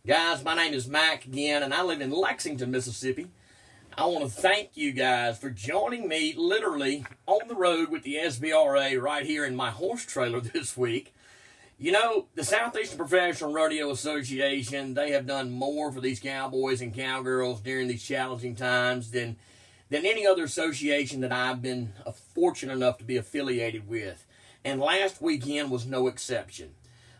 Guys, my name is Mac again, and I live in Lexington, Mississippi. I want to thank you guys for joining me literally on the road with the SPRA right here in my horse trailer this week. You know, the Southeastern Professional Rodeo Association, they have done more for these cowboys and cowgirls during these challenging times than any other association that I've been fortunate enough to be affiliated with. And last weekend was no exception.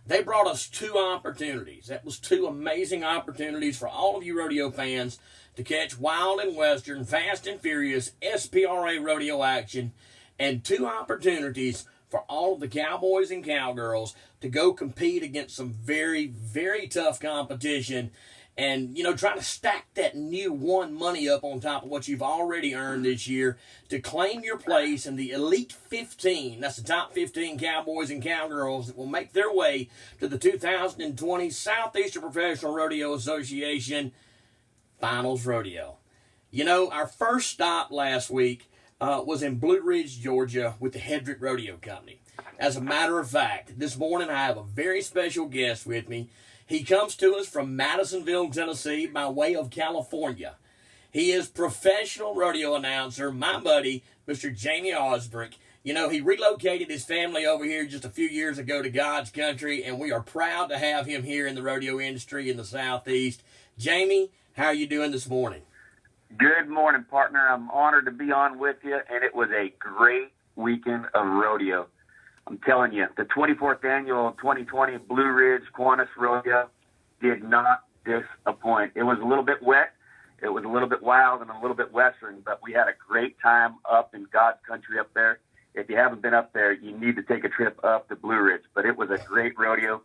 They brought us two opportunities. That was two amazing opportunities for all of you rodeo fans to catch wild and western, fast and furious SPRA rodeo action, and two opportunities for all of the cowboys and cowgirls to go compete against some very, very tough competition and, try to stack that new won money up on top of what you've already earned this year to claim your place in the Elite 15. That's the top 15 cowboys and cowgirls that will make their way to the 2020 Southeastern Professional Rodeo Association Finals Rodeo. Our first stop last week was in Blue Ridge, Georgia with the Hedrick Rodeo Company. As a matter of fact, this morning I have a very special guest with me. He comes to us from Madisonville, Tennessee, by way of California. He is professional rodeo announcer, my buddy, Mr. Jamie Osbrink. He relocated his family over here just a few years ago to God's country, and we are proud to have him here in the rodeo industry in the Southeast. Jamie, how are you doing this morning? Good morning, partner. I'm honored to be on with you, and it was a great weekend of rodeo. I'm telling you, the 24th annual 2020 Blue Ridge Kiwannas Rodeo did not disappoint. It was a little bit wet, it was a little bit wild, and a little bit western, but we had a great time up in God's country up there. If you haven't been up there, you need to take a trip up to Blue Ridge. But it was a great rodeo.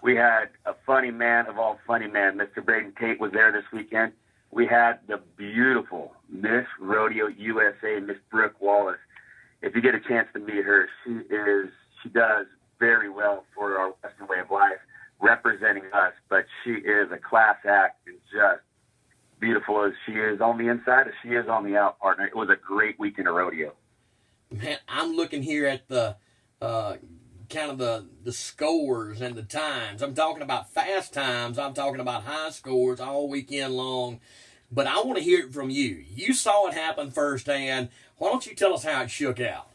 We had a funny man of all funny men. Mr. Braden Tate was there this weekend. We had the beautiful Rodeo USA, Miss Brooke Wallace. If you get a chance to meet her, she does very well for our Western way of life, representing us, but she is a class act and just beautiful as she is on the inside as she is on the out, partner. It was a great weekend of rodeo. Man, I'm looking here at the kind of the scores and the times. I'm talking about fast times. I'm talking about high scores all weekend long. But I want to hear it from you. You saw it happen firsthand. Why don't you tell us how it shook out?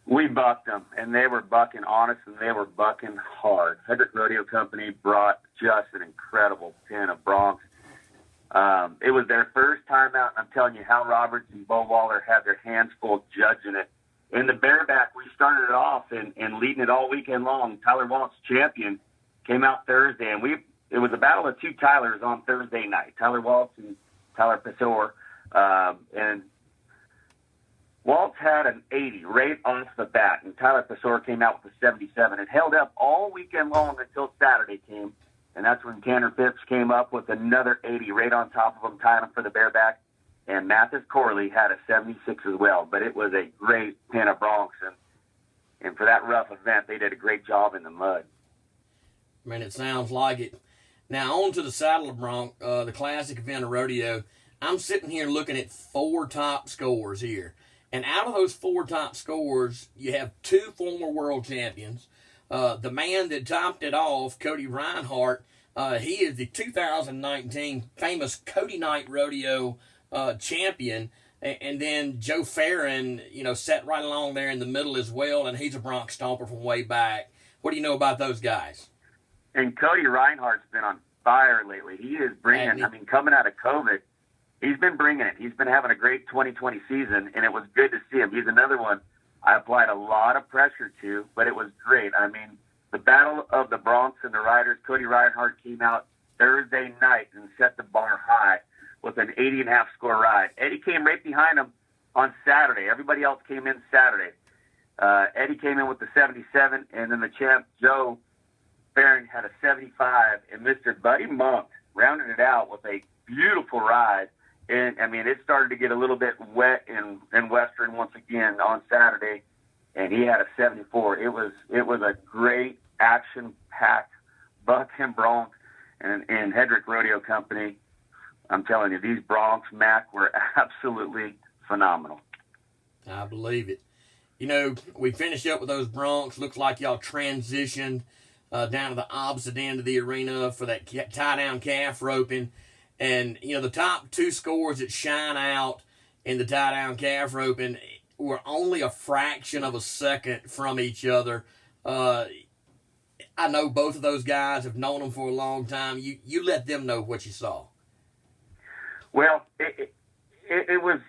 We bucked them, and they were bucking honest, and they were bucking hard. Hedrick Rodeo Company brought just an incredible pen of broncs. It was their first time out, and I'm telling you, Hal Roberts and Bo Waller had their hands full judging it. In the bareback, we started it off and leading it all weekend long. Tyler Walt's champion came out Thursday, and it was a battle of two Tylers on Thursday night, Tyler Waltz and Tyler Pesor. And Waltz had an 80 right off the bat, and Tyler Pesor came out with a 77. It held up all weekend long until Saturday came, and that's when Tanner Phipps came up with another 80 right on top of him, tying him for the bareback. And Mathis Corley had a 76 as well. But it was a great pen of broncs, and for that rough event, they did a great job in the mud. Man, it sounds like it. Now, on to the Saddle of Bronc, the classic event of rodeo. I'm sitting here looking at four top scores here. And out of those four top scores, you have two former world champions. The man that topped it off, Cody Reinhardt, he is the 2019 famous Cody Knight Rodeo champion. And then Joe Farron, sat right along there in the middle as well, and he's a Bronc stomper from way back. What do you know about those guys? And Cody Reinhardt's been on fire lately. He is bringing, coming out of COVID, he's been bringing it. He's been having a great 2020 season, and it was good to see him. He's another one I applied a lot of pressure to, but it was great. The battle of the Broncs and the riders, Cody Reinhardt came out Thursday night and set the bar high with an 80.5 score ride. Eddie came right behind him on Saturday. Everybody else came in Saturday. Eddie came in with the 77, and then the champ, Joe Farron, had a 75, and Mr. Buddy Monk rounded it out with a beautiful ride. And, it started to get a little bit wet in Western once again on Saturday, and he had a 74. It was a great action-packed buck and bronc and Hedrick Rodeo Company. I'm telling you, these broncs, Mac, were absolutely phenomenal. I believe it. We finished up with those broncs. Looks like y'all transitioned down to the opposite end of the arena for that tie-down calf roping. And, the top two scores that shine out in the tie-down calf roping were only a fraction of a second from each other. I know both of those guys, have known them for a long time. You let them know what you saw. Well, it was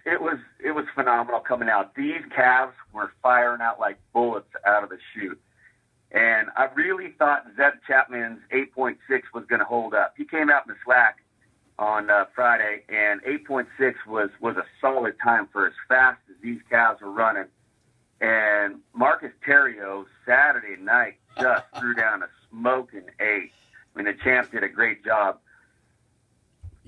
phenomenal coming out. These calves were firing out like bullets out of the chute. And I really thought Zeb Chapman's 8.6 was going to hold up. He came out in the slack on Friday, and 8.6 was a solid time for as fast as these calves were running. And Marcus Terrio, Saturday night, just threw down a smoking 8. I mean, the champ did a great job.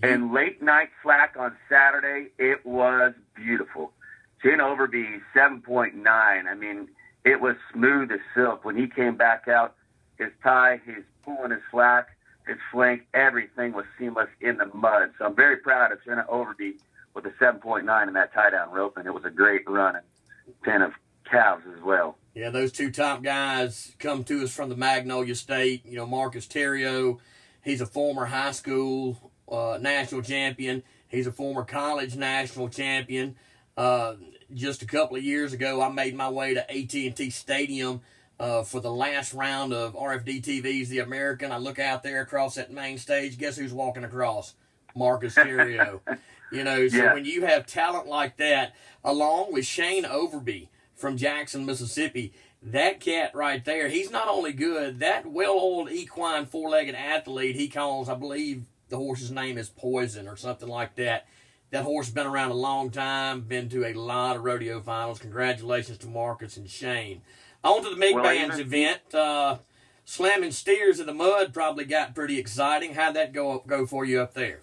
And late night slack on Saturday, it was beautiful. Chin Overby, 7.9. I mean, it was smooth as silk. When he came back out, his tie, his pulling his slack, his flank, everything was seamless in the mud. So I'm very proud of Chin Overby with a 7.9 in that tie-down rope, and it was a great run and 10 of calves as well. Yeah, those two top guys come to us from the Magnolia State. Marcus Terrio, he's a former high school national champion. He's a former college national champion. Just a couple of years ago, I made my way to AT&T Stadium for the last round of RFD TV's The American. I look out there across that main stage. Guess who's walking across? Marcus Terrio. So when you have talent like that, along with Shane Overby from Jackson, Mississippi, that cat right there, he's not only good, that well-oiled equine four-legged athlete he calls, I believe the horse's name is Poison or something like that. That horse has been around a long time, been to a lot of rodeo finals. Congratulations to Marcus and Shane. On to the big bands event. Slamming steers in the mud probably got pretty exciting. How'd that go for you up there?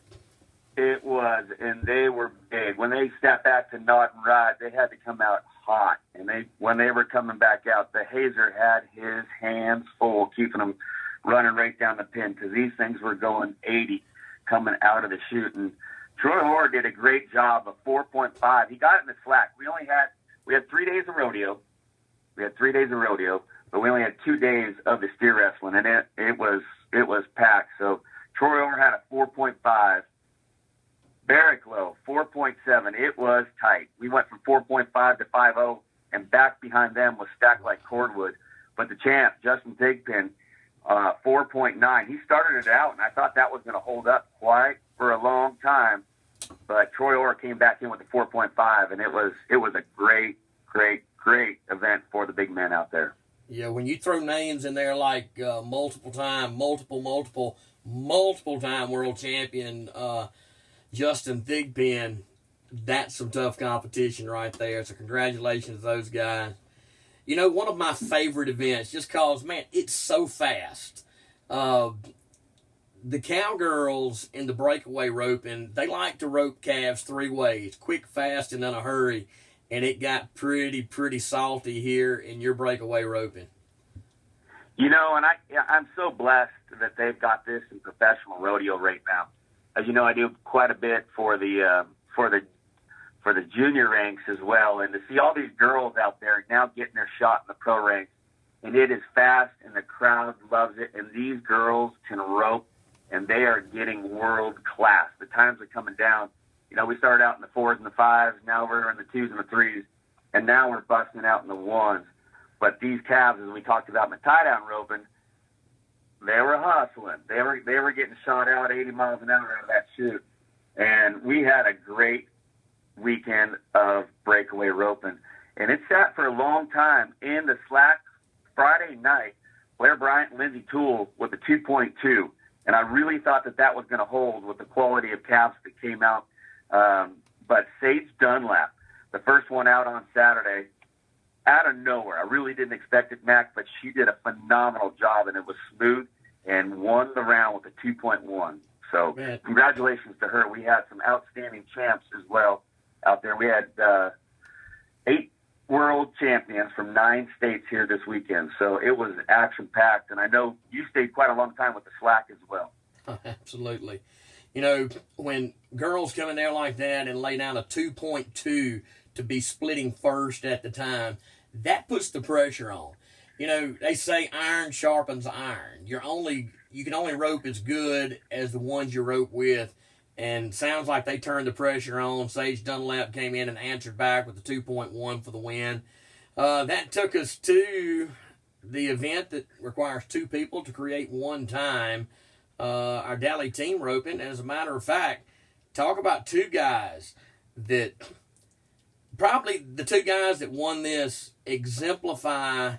It was, and they were big. When they stepped back to Nod and Ride, they had to come out hot. And when they were coming back out, the Hazer had his hands full, keeping them running right down the pin because these things were going 80 coming out of the chute. And Troy Hoare did a great job of 4.5. He got it in the slack. We had 3 days of rodeo. But we only had 2 days of the steer wrestling, and it was packed. So Troy Hoare had a 4.5. Barricklow, 4.7. It was tight. We went from 4.5 to 5.0, and back behind them was stacked like cordwood. But the champ, Justin Thigpen, 4.9. He started it out, and I thought that was going to hold up quite for a long time. But Troy Hoare came back in with the 4.5, and it was a great event for the big men out there. Yeah, when you throw names in there like multiple time world champion Justin Thigpen, that's some tough competition right there. So congratulations to those guys. One of my favorite events, just cause, man, it's so fast. The cowgirls in the breakaway roping, they like to rope calves 3 ways, quick, fast, and in a hurry. And it got pretty salty here in your breakaway roping. And I'm so blessed that they've got this in professional rodeo right now. As you know, I do quite a bit for the junior ranks as well, and to see all these girls out there now getting their shot in the pro ranks, and it is fast, and the crowd loves it, and these girls can rope, and they are getting world class. The times are coming down. We started out in the 4s and the 5s, now we're in the 2s and the 3s, and now we're busting out in the 1s. But these calves, as we talked about in the tie-down roping, they were hustling. They were getting shot out 80 miles an hour out of that chute. And we had a great weekend of breakaway roping. And it sat for a long time in the slack Friday night. Blair Bryant and Lindsay Toole with a 2.2. And I really thought that was going to hold with the quality of calves that came out. But Sage Dunlap, the first one out on Saturday, out of nowhere. I really didn't expect it, Mac, but she did a phenomenal job, and it was smooth and won the round with a 2.1. So congratulations to her. We had some outstanding champs as well out there. We had 8 world champions from 9 states here this weekend. So it was action-packed, and I know you stayed quite a long time with the slack as well. Absolutely. When girls come in there like that and lay down a 2.2 to be splitting first at the time, that puts the pressure on. You know, they say iron sharpens iron. You can only rope as good as the ones you rope with. And sounds like they turned the pressure on. Sage Dunlap came in and answered back with the 2.1 for the win. That took us to the event that requires two people to create one time, our Dally team roping. As a matter of fact, talk about two guys that probably the two guys that won this exemplify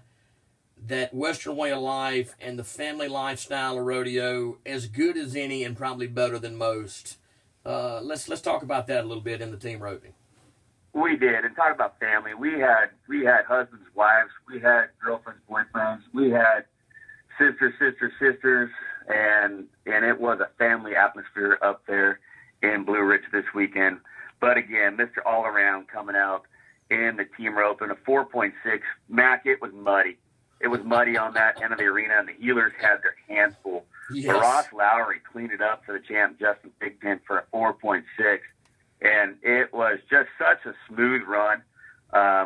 that Western way of life and the family lifestyle of rodeo as good as any and probably better than most. Let's talk about that a little bit in the team roping. We did, and talk about family. We had husbands, wives, we had girlfriends, boyfriends, we had sisters, and it was a family atmosphere up there in Blue Ridge this weekend. But again, Mr. All Around coming out in the team rope in a 4.6. Mac, it was muddy. It was muddy on that end of the arena, and the healers had their hands full. Yes. But Ross Lowry cleaned it up for the champ, Justin Thigpen, for a 4.6. And it was just such a smooth run.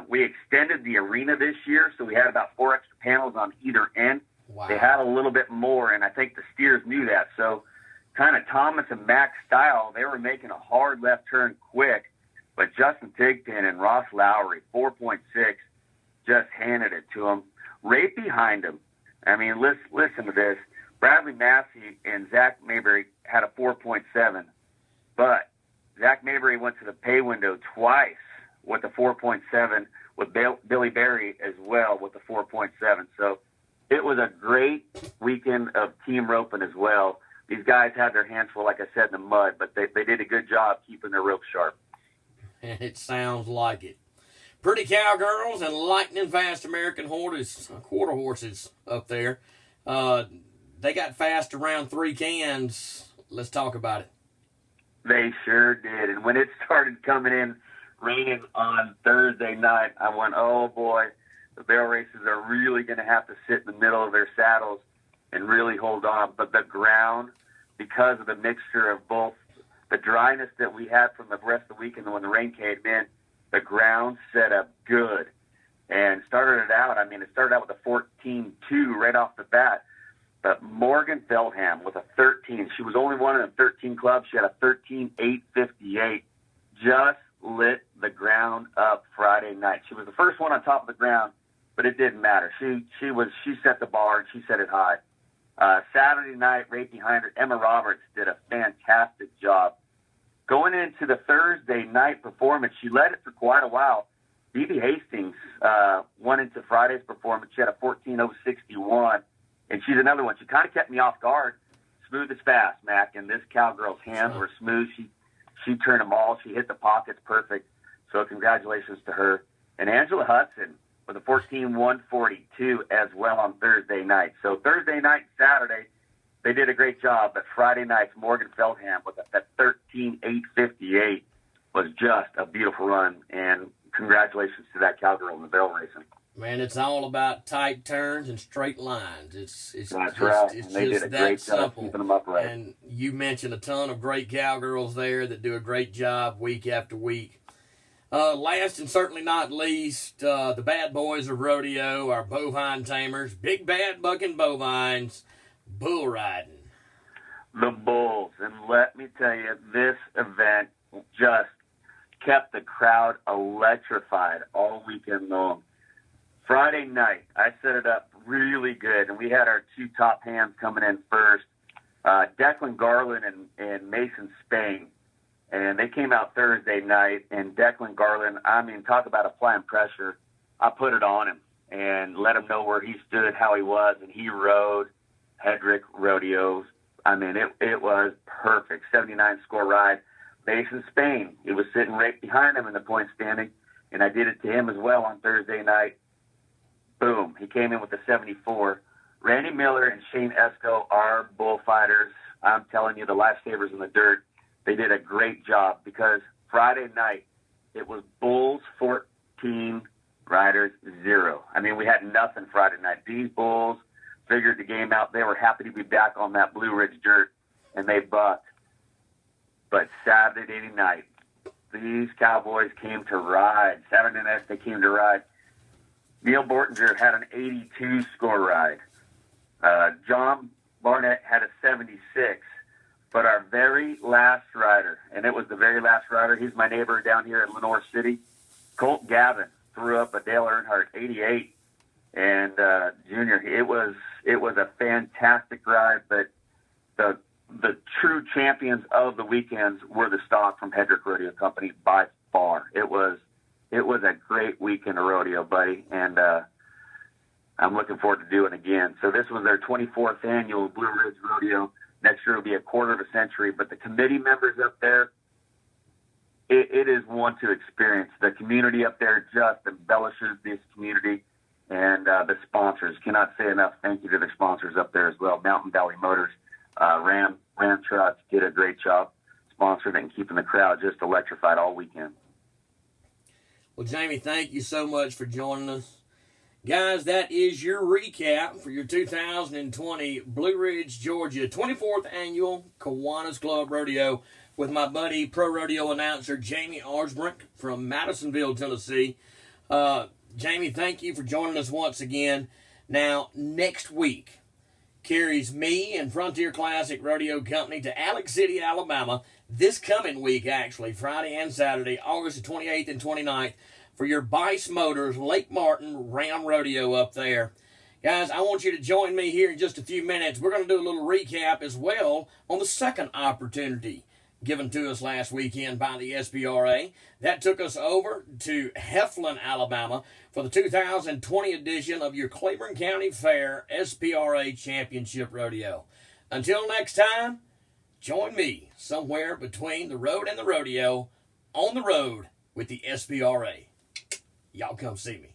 We extended the arena this year, so we had about 4 extra panels on either end. Wow. They had a little bit more, and I think the steers knew that. So kind of Thomas and Mac style, they were making a hard left turn quick. But Justin Thigpen and Ross Lowry, 4.6, just handed it to them. Right behind him, I mean, listen to this. Bradley Massey and Zach Mayberry had a 4.7, but Zach Mayberry went to the pay window twice with a 4.7, with Billy Berry as well with a 4.7. So it was a great weekend of team roping as well. These guys had their hands full, like I said, in the mud, but they did a good job keeping their ropes sharp. And it sounds like it. Pretty cowgirls and lightning fast American quarter horses up there. They got fast around 3 cans. Let's talk about it. They sure did. And when it started coming in, raining on Thursday night, I went, oh boy, the barrel races are really going to have to sit in the middle of their saddles and really hold on. But the ground, because of the mixture of both the dryness that we had from the rest of the weekend when the rain came in, the ground set up good and it started out with a 14-2 right off the bat. But Morgan Feldham with a 13. She was only one in the 13 club. She had a 13.858. Just lit the ground up Friday night. She was the first one on top of the ground, but it didn't matter. She set the bar and she set it high. Saturday night, right behind her, Emma Roberts did a fantastic job. Going into the Thursday night performance, she led it for quite a while. Phoebe Hastings went into Friday's performance. She had a 14.061. And she's another one. She kind of kept me off guard. Smooth as fast, Mac. And this cowgirl's hands were smooth. She turned them all. She hit the pockets perfect. So congratulations to her. And Angela Hudson with a 14.142 as well on Thursday night. So Thursday night and Saturday, they did a great job. But Friday night, Morgan Feldham with that 13.858 was just a beautiful run. And congratulations to that cowgirl in the barrel racing. Man, it's all about tight turns and straight lines. It's That's right. It's and they just did a that great job simple. keeping them upright. And you mentioned a ton of great cowgirls there that do a great job week after week. Last and certainly not least, the bad boys of rodeo, our bovine tamers, big bad bucking bovines, bull riding. The bulls. And let me tell you, this event just kept the crowd electrified all weekend long. Friday night, I set it up really good, and we had our 2 top hands coming in first, Declan Garland and Mason Spain. And they came out Thursday night, and Declan Garland, I mean, talk about applying pressure. I put it on him and let him know where he stood, how he was, and he rode Hedrick Rodeos. I mean, it was perfect, 79 score ride. Mason Spain, he was sitting right behind him in the point standing, and I did it to him as well on Thursday night. Boom, he came in with a 74. Randy Miller and Shane Esco are bullfighters. I'm telling you, the lifesavers in the dirt, they did a great job because Friday night, it was bulls 14, riders 0. I mean, we had nothing Friday night. These bulls figured the game out. They were happy to be back on that Blue Ridge dirt, and they bucked. But Saturday night, these cowboys came to ride. Saturday night, they came to ride. Neil Bortinger had an 82 score ride. John Barnett had a 76. But our very last rider, and it was the very last rider, he's my neighbor down here in Lenore City, Colt Gavin, threw up a Dale Earnhardt 88. And Junior, it was a fantastic ride, but the true champions of the weekends were the stock from Hedrick Rodeo Company by far. It was a great weekend of rodeo, buddy, and I'm looking forward to doing it again. So this was their 24th annual Blue Ridge Rodeo. Next year will be a quarter of a century, but the committee members up there, it is one to experience. The community up there just embellishes this community, and the sponsors. Cannot say enough thank you to the sponsors up there as well. Mountain Valley Motors, Ram Trucks did a great job sponsoring and keeping the crowd just electrified all weekend. Well, Jamie, thank you so much for joining us. Guys, that is your recap for your 2020 Blue Ridge, Georgia 24th Annual Kiwannas Club Rodeo with my buddy, Pro Rodeo Announcer Jamie Osbrink from Madisonville, Tennessee. Jamie, thank you for joining us once again. Now, next week carries me and Frontier Classic Rodeo Company to Alex City, Alabama, this coming week, actually, Friday and Saturday, August the 28th and 29th, for your Bice Motors Lake Martin Ram Rodeo up there. Guys, I want you to join me here in just a few minutes. We're going to do a little recap as well on the second opportunity given to us last weekend by the SPRA. That took us over to Heflin, Alabama for the 2020 edition of your Cleburne County Fair SPRA Championship Rodeo. Until next time, join me somewhere between the road and the rodeo on the road with the SPRA. Y'all come see me.